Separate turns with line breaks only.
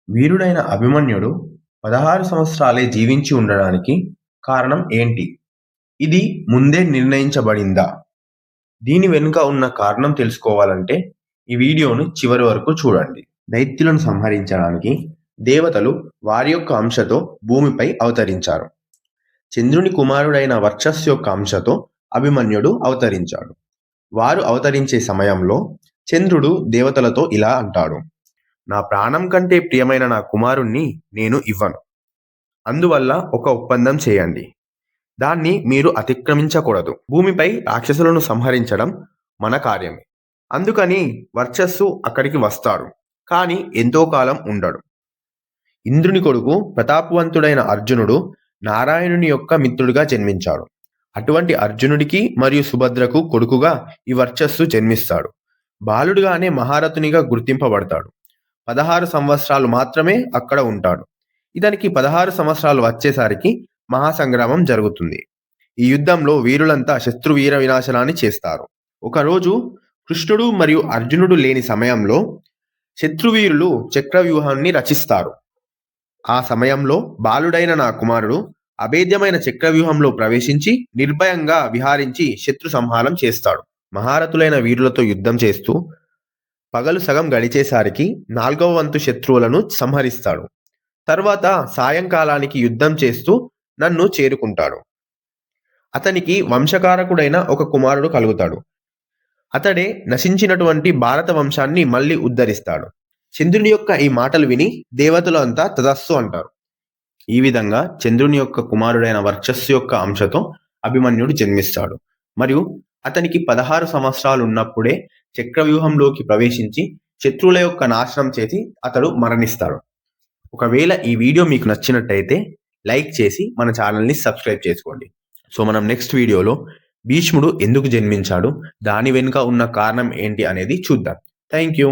వీరుడైన అభిమన్యుడు 16 సంవత్సరాలే జీవించి ఉండడానికి కారణం ఏంటి? ఇది ముందే నిర్ణయించబడిందా? దీని వెనుక ఉన్న కారణం తెలుసుకోవాలంటే ఈ వీడియోను చివరి వరకు చూడండి. దైత్యులను సంహరించడానికి దేవతలు వారి యొక్క అంశతో భూమిపై అవతరించారు. చంద్రుని కుమారుడైన వర్చస్సు యొక్క అంశతో అభిమన్యుడు అవతరించాడు. వారు అవతరించే సమయంలో చంద్రుడు దేవతలతో ఇలా అంటాడు: నా ప్రాణం కంటే ప్రియమైన నా కుమారుణ్ణి నేను ఇవ్వను. అందువల్ల ఒక ఒప్పందం చేయండి. దాన్ని మీరు అతిక్రమించకూడదు. భూమిపై రాక్షసులను సంహరించడం మన కార్యమే. అందుకని వర్చస్సు అక్కడికి వస్తాడు, కానీ ఎంతో కాలం ఉండడు. ఇంద్రుని కొడుకు ప్రతాపవంతుడైన అర్జునుడు నారాయణుని యొక్క మిత్రుడిగా జన్మించాడు. అటువంటి అర్జునుడికి మరియు సుభద్రకు కొడుకుగా ఈ వర్చస్సు జన్మిస్తాడు. బాలుడుగానే మహారథునిగా గుర్తింపబడతాడు. 16 సంవత్సరాలు మాత్రమే అక్కడ ఉంటాడు. ఇతనికి 16 సంవత్సరాలు వచ్చేసరికి మహాసంగ్రామం జరుగుతుంది. ఈ యుద్ధంలో వీరులంతా శత్రువీర వినాశనాన్ని చేస్తారు. ఒకరోజు కృష్ణుడు మరియు అర్జునుడు లేని సమయంలో శత్రువీరులు చక్రవ్యూహాన్ని రచిస్తారు. ఆ సమయంలో బాలుడైన నా కుమారుడు అభేద్యమైన చక్రవ్యూహంలో ప్రవేశించి నిర్భయంగా విహారించి శత్రు సంహారం చేస్తాడు. మహారథులైన వీరులతో యుద్ధం చేస్తూ పగలు సగం గడిచేసరికి 4వ వంతు శత్రువులను సంహరిస్తాడు. తర్వాత సాయంకాలానికి యుద్ధం చేస్తూ నన్ను చేరుకుంటాడు. అతనికి వంశకారకుడైన ఒక కుమారుడు కలుగుతాడు. అతడే నశించినటువంటి భారత వంశాన్ని మళ్ళీ ఉద్ధరిస్తాడు. చంద్రుని యొక్క ఈ మాటలు విని దేవతలు అంతా తదస్సు అంటారు. ఈ విధంగా చంద్రుని యొక్క కుమారుడైన వర్చస్సు యొక్క అంశతో అభిమన్యుడు జన్మిస్తాడు. మరియు అతనికి 16 సంవత్సరాలు ఉన్నప్పుడే చక్రవ్యూహంలోకి ప్రవేశించి శత్రువుల యొక్క నాశనం చేసి అతడు మరణిస్తాడు. ఒకవేళ ఈ వీడియో మీకు నచ్చినట్టయితే లైక్ చేసి మన ఛానల్ని సబ్స్క్రైబ్ చేసుకోండి. సో మనం నెక్స్ట్ వీడియోలో భీష్ముడు ఎందుకు జన్మించాడు, దాని వెనుక ఉన్న కారణం ఏంటి అనేది చూద్దాం. Thank you.